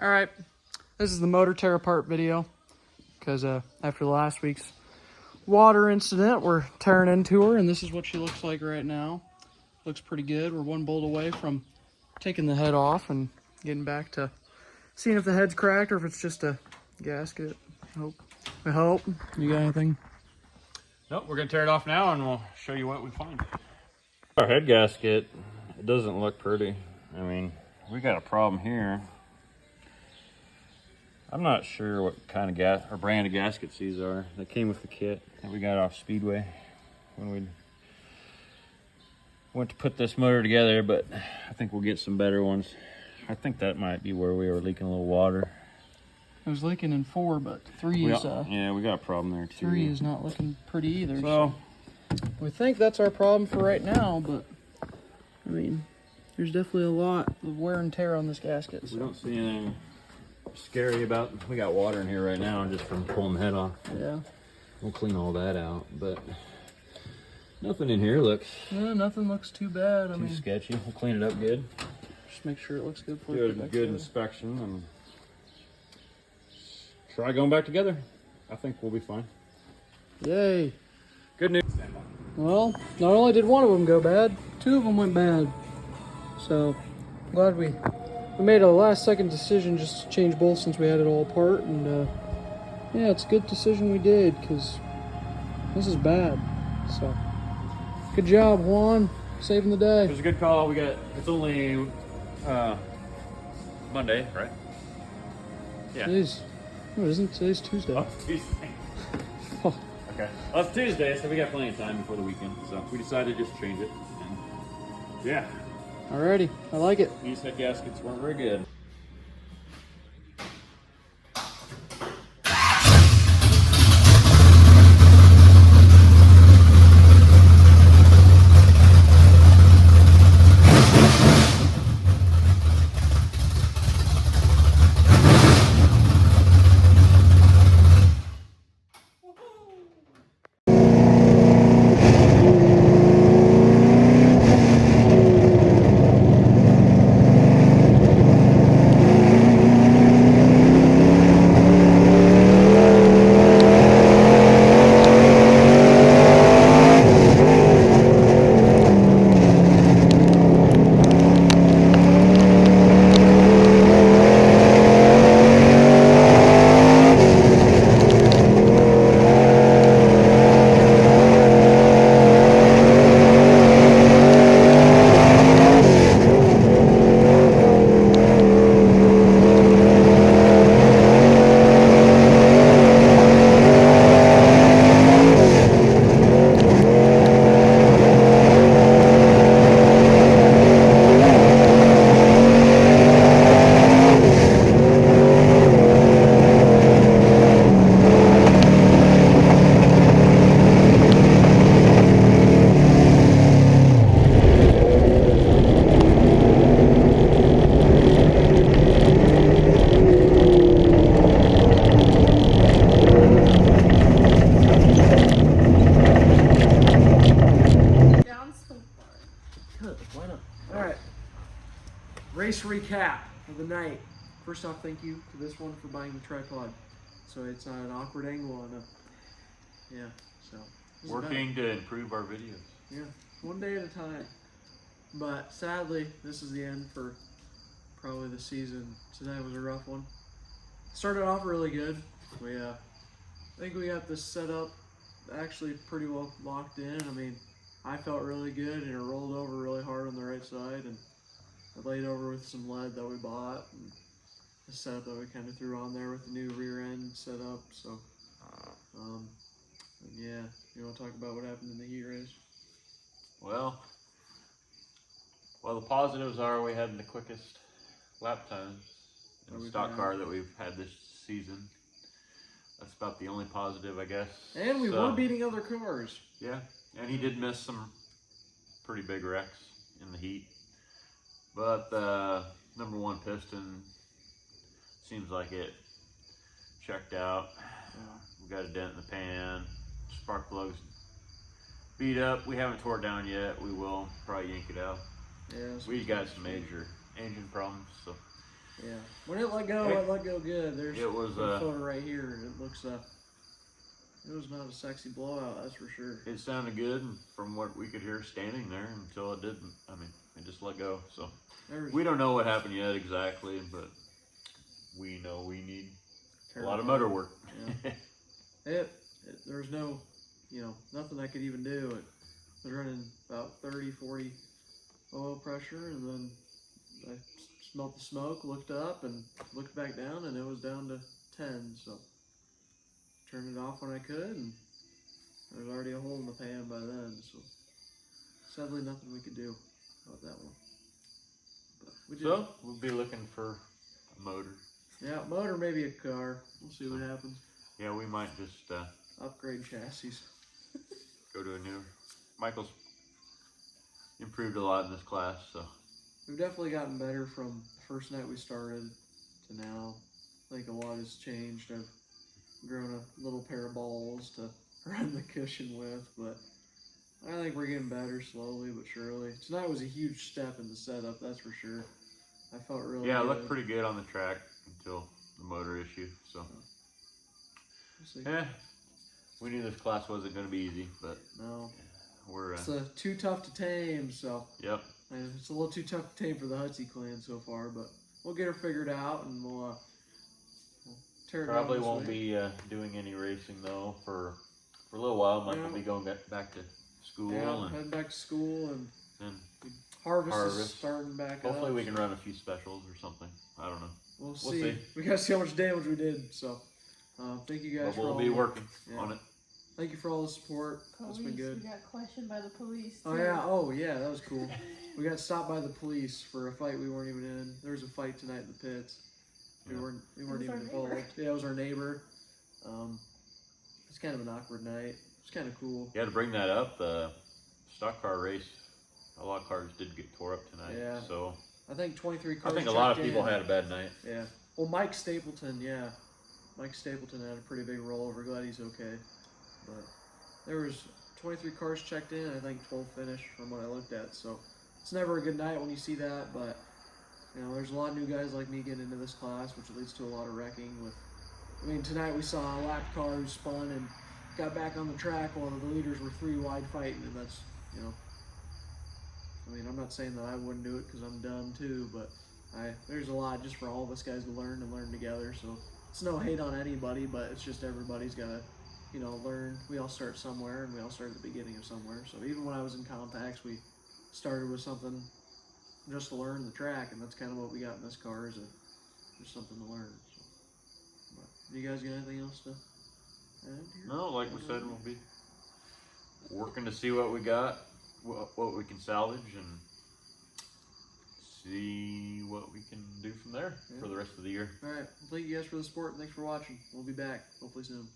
All right, this is the motor tear apart video because after last week's water incident, we're tearing into her, and this is what she looks like right now. Looks pretty good. We're one bolt away from taking the head off and getting back to seeing if the head's cracked or if it's just a gasket. I hope. You got anything? Nope, we're gonna tear it off now and we'll show you what we find. Our head gasket, it doesn't look pretty. I mean, we got a problem here. I'm not sure what kind of gas or brand of gaskets these are. They came with the kit that we got off Speedway when we went to put this motor together, but I think we'll get some better ones. I think that might be where we were leaking a little water. It was leaking in 4, but 3 is yeah, we got a problem there too. 3 is not looking pretty either. So we think that's our problem for right now, but I mean, there's definitely a lot of wear and tear on this gasket. We don't see anything scary about. We got water in here right now just from pulling the head off. Yeah, we'll clean all that out, but nothing in here looks. Yeah, nothing looks too bad. I mean, sketchy. We'll clean it up good. Just make sure it looks good for do a good inspection and try going back together. I think we'll be fine. Yay! Good news. Well, not only did one of them go bad, 2 of them went bad. So I'm glad we made a last-second decision just to change both since we had it all apart, and yeah, it's a good decision we did because this is bad. So good job, Juan, saving the day. It was a good call. It's only Monday, right? Yeah. Today's Tuesday. Oh, Tuesday. Okay. Well, it's Tuesday, so we got plenty of time before the weekend. So we decided to just change it. And yeah. Alrighty, I like it. These head gaskets weren't very good. Alright, race recap of the night. First off, thank you to this one for buying the tripod. So it's on an awkward angle on so. Working to improve our videos. Yeah, one day at a time. But sadly, this is the end for probably the season. Today was a rough one. Started off really good. I think we got this set up actually pretty well locked in. I mean, I felt really good, and it rolled over really hard on the right side, and I laid over with some lead that we bought, and the setup that we kind of threw on there with the new rear end set up. So, yeah, you want to talk about what happened in the heat race? Well, the positives are we had the quickest lap times in the stock car that we've had this season. That's about the only positive, I guess. And we were beating other cars. Yeah, and he did miss some pretty big wrecks in the heat. But the number 1 piston seems like it checked out. We got a dent in the pan. Spark plugs beat up. We haven't tore it down yet. We will probably yank it out. Yeah, we got some major engine problems, so Yeah. When it let go, it let go good. There's It was a photo right here. It looks it was not a sexy blowout, that's for sure. it sounded good from what we could hear standing there until it didn't. I mean, it just let go. So we don't know what happened yet exactly, but we know we need a lot of motor work. Yeah. There was no, nothing I could even do. It was running about 30, 40 oil pressure, and then I smelled the smoke, looked up, and looked back down, and it was down to 10. So turned it off when I could, and there was already a hole in the pan by then. So sadly, nothing we could do about that one. But we did. So we'll be looking for a motor. Yeah, motor, maybe a car. We'll see what happens. Yeah, we might just upgrade chassis. Go to a newer. Michael's improved a lot in this class, so. We've definitely gotten better from the first night we started to now. I think a lot has changed. I've grown a little pair of balls to run the cushion with, but I think we're getting better slowly but surely. Tonight was a huge step in the setup, that's for sure. I felt really good. It looked pretty good on the track until the motor issue, so. We'll see. We knew this class wasn't going to be easy, but no. We're it's too tough to tame, so. Yep. And it's a little too tough to tame for the Hutsy clan so far, but we'll get her figured out, and we'll tear it down. Probably won't be doing any racing though for a little while. Michael will be going back to school. Yeah, and heading back to school, and then harvest is starting back up. Hopefully we can run a few specials or something. I don't know. We'll see. We gotta see how much damage we did. So thank you guys. We'll be working on it. Thank you for all the support. It's been good. We got questioned by the police. Too. Oh yeah, that was cool. We got stopped by the police for a fight we weren't even in. There was a fight tonight in the pits. We weren't even involved. Yeah, it was our neighbor. It's kind of an awkward night. It's kind of cool. You had to bring that up. The stock car race, a lot of cars did get tore up tonight. Yeah. So I think 23 cars. I think a lot of people had a bad night. Yeah. Well, Mike Stapleton, Mike Stapleton had a pretty big rollover. Glad he's okay. But there was 23 cars checked in. I think 12 finished from what I looked at. So it's never a good night when you see that. But there's a lot of new guys like me getting into this class, which leads to a lot of wrecking. Tonight we saw a lap car who spun and got back on the track while the leaders were 3 wide fighting, and that's I'm not saying that I wouldn't do it because I'm dumb too, but there's a lot just for all of us guys to learn together. So it's no hate on anybody, but it's just everybody's got to learn. We all start somewhere, and we all start at the beginning of somewhere. So even when I was in compacts, we started with something just to learn the track, and that's kind of what we got in this car is just something to learn. So, but, you guys got anything else to add here? No, like we said, we'll be working to see what we got, what we can salvage, and see what we can do from there for the rest of the year. All right. Well, thank you guys for the support. Thanks for watching. We'll be back hopefully soon.